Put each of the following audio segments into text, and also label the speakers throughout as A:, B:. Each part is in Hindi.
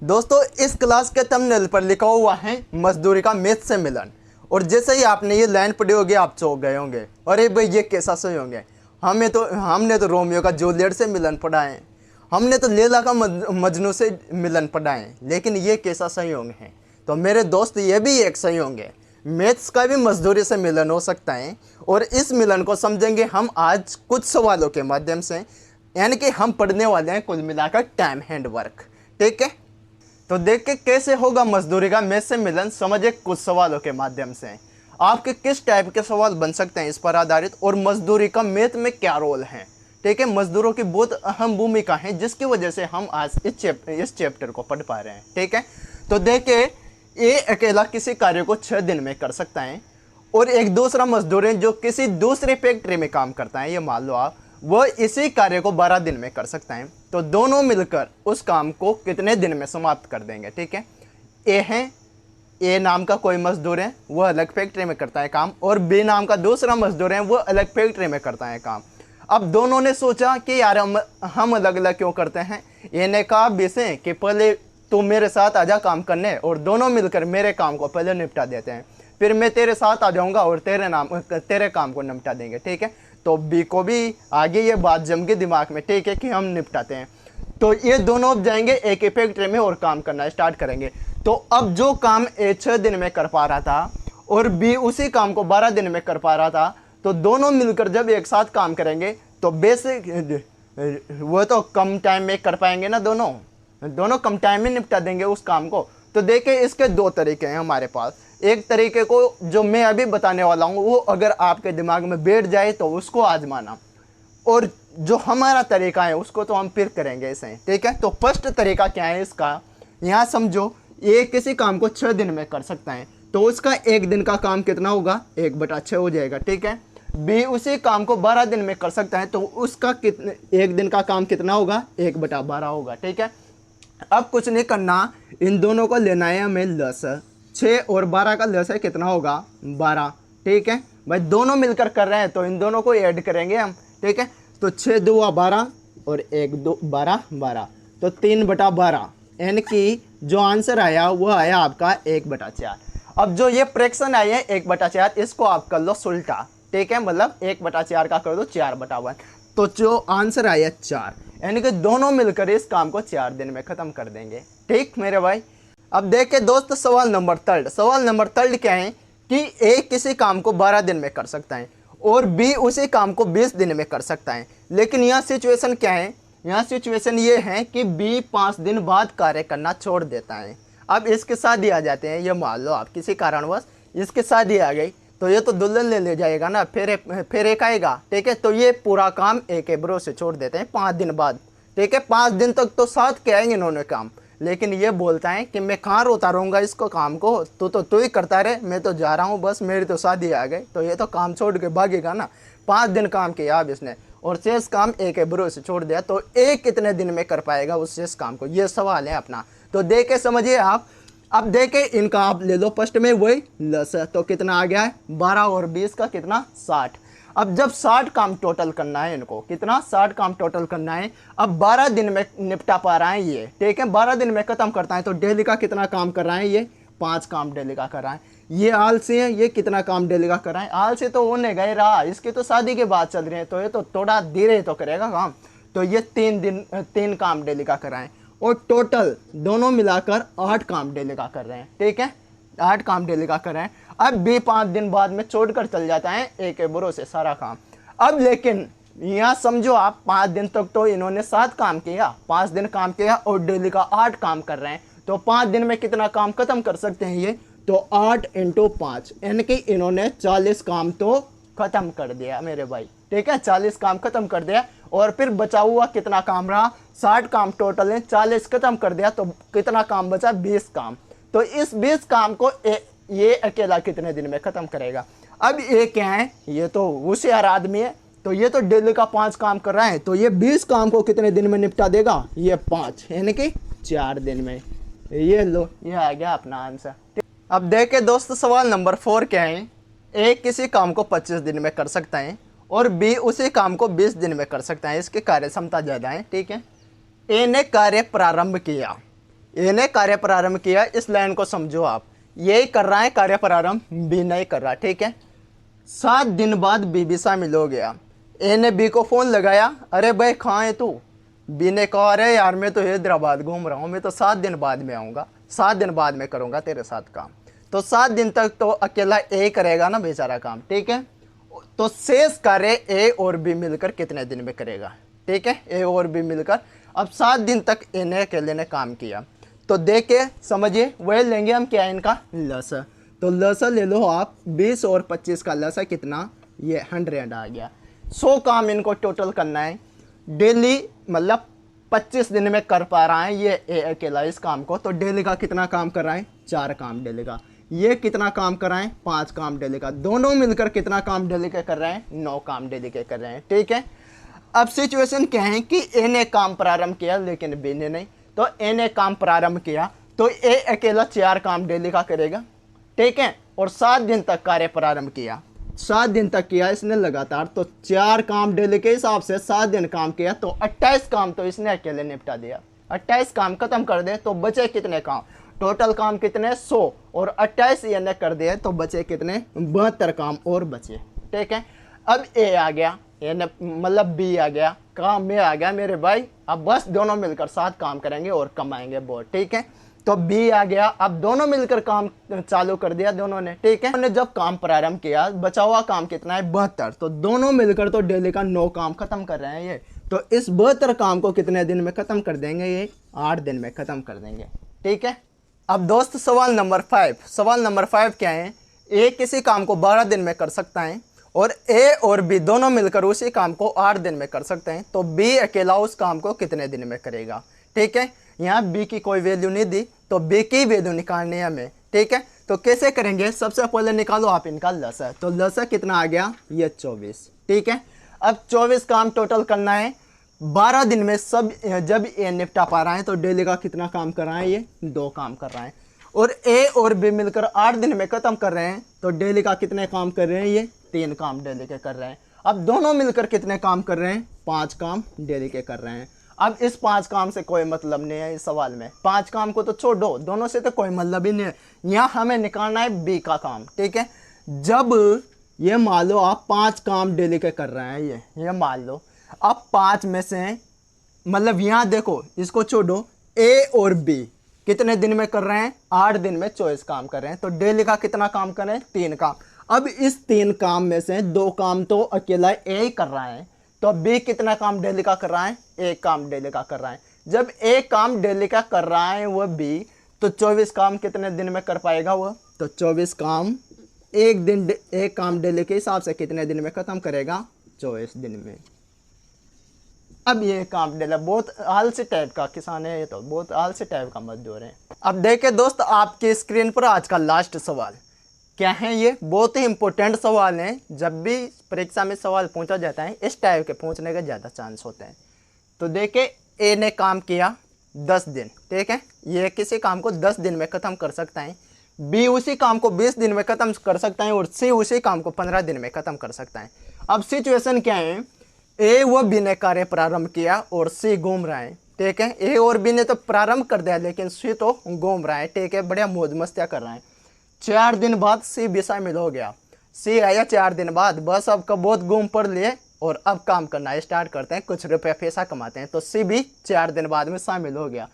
A: दोस्तों इस क्लास के थंबनेल पर लिखा हुआ है मजदूरी का मैथ से मिलन। और जैसे ही आपने ये लाइन पढ़ी होगी आप चौंक गए होंगे, अरे भाई ये कैसा सही होंगे। हमने तो रोमियो का जूलियट से मिलन पढ़ा है, हमने तो लैला का मजनू से मिलन पढ़ा है, लेकिन ये कैसा सही होंगे। तो मेरे दोस्त ये भी एक सही होंगे, मैथ्स का भी मजदूरी से मिलन हो सकता है। और इस मिलन को समझेंगे हम आज कुछ सवालों के माध्यम से, यानी कि हम पढ़ने वाले हैं कुल मिलाकर टाइम हैंड वर्क। ठीक है, तो देख के कैसे होगा मजदूरी का मैथ से मिलन, समझे कुछ सवालों के माध्यम से। आपके किस टाइप के सवाल बन सकते हैं इस पर आधारित, और मजदूरी का मैथ में क्या रोल है। ठीक है, मजदूरों की बहुत अहम भूमिका है जिसकी वजह से हम आज इस चैप्टर को पढ़ पा रहे हैं। ठीक है, तो देखिए ये अकेला किसी कार्य को 6 दिन में कर सकता है, और एक दूसरा मजदूर है जो किसी दूसरी फैक्ट्री में काम करता है, ये मान लो आप, वह इसी कार्य को 12 दिन में कर सकता है। तो दोनों मिलकर उस काम को कितने दिन में समाप्त कर देंगे। ठीक है, ए नाम का कोई मजदूर है, वह अलग फैक्ट्री में करता है काम, और बी नाम का दूसरा मजदूर है, वह अलग फैक्ट्री में करता है काम। अब दोनों ने सोचा कि यार हम अलग अलग क्यों करते हैं। ए ने कहा बी से कि पहले तू मेरे साथ आजा काम करने, और दोनों मिलकर मेरे काम को पहले निपटा देते हैं, फिर मैं तेरे साथ आ जाऊँगा और तेरे काम को निपटा देंगे। ठीक है, तो बी को भी आगे ये बात जम के दिमाग में, ठीक है, कि हम निपटाते हैं। तो ये दोनों अब जाएंगे एक ही फैक्ट्री में और काम करना स्टार्ट करेंगे। तो अब जो काम ए 6 दिन में कर पा रहा था और बी उसी काम को 12 दिन में कर पा रहा था, तो दोनों मिलकर जब एक साथ काम करेंगे तो बेसिक वो तो कम टाइम में कर पाएंगे ना, दोनों कम टाइम में निपटा देंगे उस काम को। तो देखिए इसके दो तरीके हैं हमारे पास। एक तरीके को जो मैं अभी बताने वाला हूँ वो अगर आपके दिमाग में बैठ जाए तो उसको आजमाना, और जो हमारा तरीका है उसको तो हम फिर करेंगे ऐसे। ठीक है, तो फर्स्ट तरीका क्या है इसका, यहाँ समझो ये किसी काम को 6 दिन में कर सकता है, तो उसका एक दिन का काम कितना होगा, 1/6 हो जाएगा। ठीक है, बी उसी काम को 12 दिन में कर सकता है, तो उसका एक दिन का काम कितना होगा, 1/12 होगा। ठीक है, अब कुछ नहीं करना, इन दोनों को लेना है हमें लस। 6 और 12 का लस है कितना होगा, 12। ठीक है भाई, दोनों मिलकर कर रहे हैं तो इन दोनों को ऐड करेंगे हम। ठीक है, तो 6 2 12 और 1 2 12 12, तो 3/12, यानी कि जो आंसर आया वो आया आपका 1/4। अब जो ये फ्रैक्शन आई है 1/4, इसको आप कर लो सुल्टा। ठीक है, मतलब 1/4 का कर दो 4/1, तो जो आंसर आया 4, यानी कि दोनों मिलकर इस काम को 4 दिन में खत्म कर देंगे। ठीक मेरे भाई, अब देखे दोस्त सवाल नंबर थर्ड क्या है कि ए किसी काम को 12 दिन में कर सकता है और बी उसी काम को 20 दिन में कर सकता है। लेकिन यहाँ सिचुएशन क्या है, यहाँ सिचुएशन ये है कि बी 5 दिन बाद कार्य करना छोड़ देता है। अब इसके शादी आ जाते हैं, ये मान लो आप किसी कारणवश इसके शादी आ गई, तो ये तो दुल्हन ले जाएगा ना, फिर एक आएगा। ठीक है, तो ये पूरा काम ए के भरोसे छोड़ देते हैं 5 दिन बाद। ठीक है, 5 दिन तक तो साथ के आएंगे इन्होंने काम, लेकिन ये बोलता है कि मैं कहाँ रोता रहूँगा इसको काम को, तू ही करता रहे, मैं तो जा रहा हूँ, बस मेरी तो शादी आ गई। तो ये तो काम छोड़ के भागेगा ना। 5 दिन काम किया अब इसने और शेष काम एक के भरोसे छोड़ दिया, तो एक कितने दिन में कर पाएगा उस शेष काम को, ये सवाल है अपना। तो देखे समझिए आप। अब देखे इनका आप ले लो फर्स्ट में वही लस, तो कितना आ गया है 12 और 20 का कितना 60। अब जब 60 काम टोटल करना है इनको, कितना 60 काम टोटल करना है। अब 12 दिन में निपटा पा रहा है ये। ठीक है, 12 दिन में खत्म करता है, तो डेली का कितना काम कर रहा है ये, 5 काम डेली का कर रहा है। ये आलसी है, ये कितना काम डेली का कर रहा है, आलसी तो होने गए रहा, इसकी तो शादी के बाद चल रही है, तो ये तो थोड़ा धीरे तो करेगा काम। तो ये 3 काम डेली का कर रहा है, और टोटल दोनों मिलाकर 8 काम डेली का कर रहे हैं। ठीक है, 8 काम डेली का कर रहे हैं। अब भी 5 दिन बाद में छोड़कर चल जाता है एक के भरोसे सारा काम। अब लेकिन यहाँ समझो आप 5 दिन तक तो इन्होंने 7 काम किया, 5 दिन काम किया और डेली का 8 काम कर रहे हैं, तो 5 दिन में कितना काम खत्म कर सकते हैं ये, तो 8 × 5, यानी कि इन्होंने 40 काम तो खत्म कर दिया मेरे भाई। ठीक है, 40 काम खत्म कर दिया, और फिर बचा हुआ कितना काम रहा, 60 काम टोटल है, 40 खत्म कर दिया, तो कितना काम बचा 20 काम। तो इस 20 काम को ये अकेला कितने दिन में खत्म करेगा। अब ये क्या है, ये तो होशियार आदमी है, तो ये तो डेली का 5 काम कर रहा है, तो ये 20 काम को कितने दिन में निपटा देगा, ये 5, यानी कि 4 दिन में। ये लो, ये आ गया अपना आंसर। अब देखे दोस्त सवाल नंबर 4 क्या है, ए किसी काम को 25 दिन में कर सकता है और बी उसी काम को 20 दिन में कर सकता है, इसकी कार्य क्षमता ज़्यादा है। ठीक है, ए ने कार्य प्रारंभ किया, ए ने कार्य प्रारंभ किया, इस लाइन को समझो आप, यही कर रहा है कार्य प्रारंभ, बी नहीं कर रहा, ठीक है। 7 दिन बाद बी भी शामिल हो गया। ए ने बी को फ़ोन लगाया, अरे भाई कहाँ है तू? बी ने कहा, अरे यार मैं तो हैदराबाद घूम रहा हूँ, मैं तो 7 दिन बाद में आऊँगा, 7 दिन बाद में करूँगा तेरे साथ काम। तो 7 दिन तक तो अकेला ए करेगा ना बेचारा काम, ठीक है। तो शेष कार्य ए और बी मिलकर कितने दिन में करेगा, ठीक है। ए और बी मिलकर अब 7 दिन तक ए ने अकेले ने काम किया। तो देखे समझिए, वही लेंगे हम क्या, इनका लसा। तो लसा ले लो आप, 20 और 25 का लसा कितना, ये 100 आ गया। 100 काम इनको टोटल करना है डेली, मतलब 25 दिन में कर पा रहा है ये ए अकेला इस काम को। तो डेली का कितना काम कर रहा है, 4 काम डेली का। ये कितना काम कर रहा है, 5 काम डेली का। दोनों मिलकर कितना काम डेली के कर रहे हैं, 9 काम डेली के कर रहे हैं, ठीक है। अब सिचुएशन क्या है कि ए ने काम प्रारंभ किया लेकिन बी ने नहीं। तो ए ने काम प्रारंभ किया तो ए अकेला 4 काम डेली का करेगा, ठीक है। और 7 दिन तक कार्य प्रारंभ किया, 7 दिन तक किया इसने लगातार। तो 4 काम डेली के हिसाब से 7 दिन काम किया, तो 28 काम तो इसने अकेले निपटा दिया। 28 काम खत्म कर दे तो बचे कितने काम, टोटल काम कितने, 100 और 28 ये ने कर दिए तो बचे कितने, 72 काम और बचे, ठीक है। अब ए आ गया, ए ने मतलब बी आ गया, काम में आ गया मेरे भाई। अब बस दोनों मिलकर 7 काम करेंगे और कमाएंगे बहुत, ठीक है। तो बी आ गया, अब दोनों मिलकर काम चालू कर दिया दोनों ने, ठीक है। उन्होंने जब काम प्रारंभ किया, बचा हुआ काम कितना है, 72। तो दोनों मिलकर तो डेली का 9 काम खत्म कर रहे हैं ये। तो इस 72 काम को कितने दिन में खत्म कर देंगे, ये 8 दिन में खत्म कर देंगे, ठीक है। अब दोस्त सवाल नंबर 5, सवाल नंबर 5 क्या है, ए किसी काम को 12 दिन में कर सकता है और ए और बी दोनों मिलकर उसी काम को 8 दिन में कर सकते हैं। तो बी अकेला उस काम को कितने दिन में करेगा, ठीक है। यहाँ बी की कोई वैल्यू नहीं दी, तो बी की वैल्यू निकालनी है हमें, ठीक है। तो कैसे करेंगे, सबसे पहले निकालो आप इनका लसा। तो लसा कितना आ गया, ये 24, ठीक है। अब 24 काम टोटल करना है 12 दिन में। सब जब ए निपटा पा रहा है तो डेली का कितना काम कर रहा है, ये 2 काम कर रहा है। और ए और बी मिलकर 8 दिन में खत्म कर रहे हैं, तो डेली का कितने काम कर रहे हैं, ये 3 काम डेली के कर रहे हैं। अब दोनों मिलकर कितने काम कर रहे हैं, 5 काम डेली के कर रहे हैं। अब इस 5 काम से कोई मतलब नहीं है इस सवाल में, 5 काम को तो छोड़ो, दोनों से तो कोई मतलब ही नहीं है। यहाँ हमें निकालना है बी का काम, ठीक है। जब ये मान लो आप 5 काम डेली के कर रहे हैं, ये मान लो अब 5 में से, मतलब यहाँ देखो इसको छोड़ो, ए और बी कितने दिन में कर रहे हैं, 8 दिन में 24 काम कर रहे हैं। तो डेली का कितना काम कर रहे हैं, 3 काम। अब इस 3 काम में से 2 काम तो अकेला ए ही कर रहा है, तो बी कितना काम डेली का कर रहा है, 1 काम डेली का कर रहा है। जब 1 काम डेली का कर रहा है वह बी, तो 24 काम कितने दिन में कर पाएगा वह, तो 24 काम 1 काम डेली के हिसाब से कितने दिन में खत्म करेगा, 24 दिन में। अब ये काम डेली, बहुत आलसी टाइप का किसान है ये, तो बहुत आलसी टाइप का मजदूर है। अब देखे दोस्त आपकी स्क्रीन पर आज का लास्ट सवाल क्या है, ये बहुत ही इंपॉर्टेंट सवाल है। जब भी परीक्षा में सवाल पूछा जाता है इस टाइप के पूछने के ज़्यादा चांस होते हैं। तो देखे ए ने काम किया 10 दिन, ठीक है, ये किसी काम को 10 दिन में ख़त्म कर सकता है। बी उसी काम को 20 दिन में ख़त्म कर सकता है और सी उसी काम को 15 दिन में ख़त्म कर सकता है। अब सिचुएशन क्या है, ए व बी ने कार्य प्रारंभ किया और सी घूम रहा है, ठीक है। ए और बी ने तो प्रारंभ कर दिया लेकिन सी तो घूम रहा है, ठीक है, बढ़िया मौज मस्तियाँ कर रहा है। 4 दिन बाद सी भी शामिल हो गया, सी आया 4 दिन बाद, बस अब कब बहुत घूम पड़ लिए और अब काम करना स्टार्ट करते हैं, कुछ रुपये पैसा कमाते हैं। तो सी भी 4 दिन बाद में शामिल हो गया।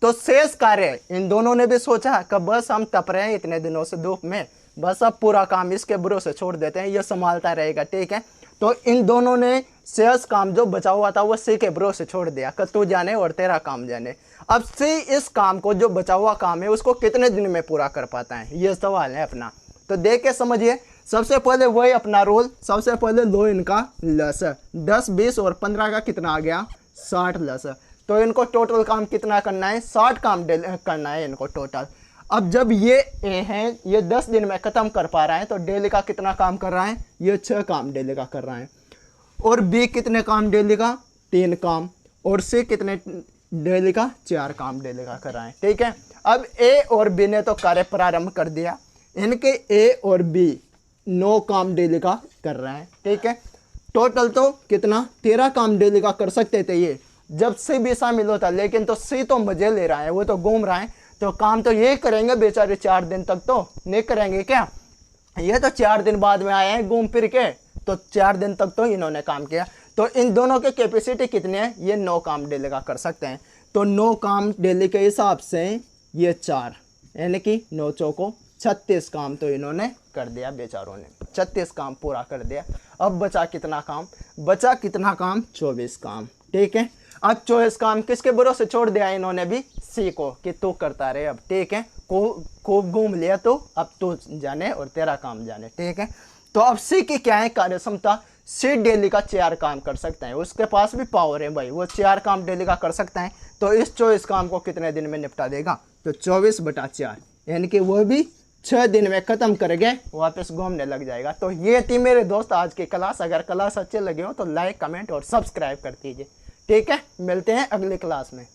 A: तो शेष कार्य इन दोनों ने भी सोचा कि बस हम तप रहे हैं इतने दिनों से धूप में, बस अब पूरा काम इसके भरोसे छोड़ देते हैं, ये संभालता रहेगा, ठीक है। तो इन दोनों ने शेष काम जो बचा हुआ था वो सी के भरोसे छोड़ दिया कि तू जाने और तेरा काम जाने। अब सी इस काम को, जो बचा हुआ काम है, उसको कितने दिन में पूरा कर पाता है, ये सवाल है अपना। तो देख के समझिए, सबसे पहले वही अपना रोल, सबसे पहले लो इनका लस, 10, 20 और 15 का कितना आ गया, 60 लस। तो इनको टोटल काम कितना करना है, 60 काम करना है इनको टोटल। अब जब ये ए है, ये 10 दिन में ख़त्म कर पा रहा है, तो डेली का कितना काम कर रहा है, ये 6 काम डेली का कर रहा है। और बी कितने काम डेली का, 3 काम। और सी कितने डेली का, 4 काम डेली का कर रहा है, ठीक है। अब ए और बी ने तो कार्य प्रारंभ कर दिया, इनके ए और बी 9 काम डेली का कर रहे हैं, ठीक है। टोटल तो कितना, 13 काम डेली का कर सकते थे ये, जब सी भी शामिल होता, लेकिन तो सी तो मजे ले रहा है, वो तो घूम रहा है, तो काम तो ये करेंगे बेचारे 4 दिन तक, तो नहीं करेंगे क्या? ये तो 4 दिन बाद में आए हैं घूम फिर के, तो 4 दिन तक तो इन्होंने काम किया। तो इन दोनों के कैपेसिटी कितने हैं? ये 9 काम डेली का कर सकते हैं। तो 9 काम डेली के हिसाब से ये 4, यानी कि 9 चौको 36 काम तो इन्होंने कर दिया बेचारों ने, 36 काम पूरा कर दिया। अब बचा कितना काम? बचा कितना काम? 24 काम। ठीक है, अब 24 काम किसके भरोसे छोड़ दिया इन्होंने भी? सी को, कि तू करता रहे अब। ठीक है, खूब घूम लिया तो अब तू जाने और तेरा काम जाने। ठीक है, तो अब सी की क्या है कार्य क्षमता? सी डेली का 4 काम कर सकता है, उसके पास भी पावर है भाई, वो 4 काम डेली का कर सकता है। तो इस 24 काम को कितने दिन में निपटा देगा? तो 24/4, यानी कि वो भी 6 दिन में खत्म करके वापस घूमने लग जाएगा। तो ये थी मेरे दोस्त आज की क्लास। अगर क्लास अच्छे लगे हो तो लाइक, कमेंट और सब्सक्राइब कर दीजिए। ठीक है, मिलते हैं अगली क्लास में।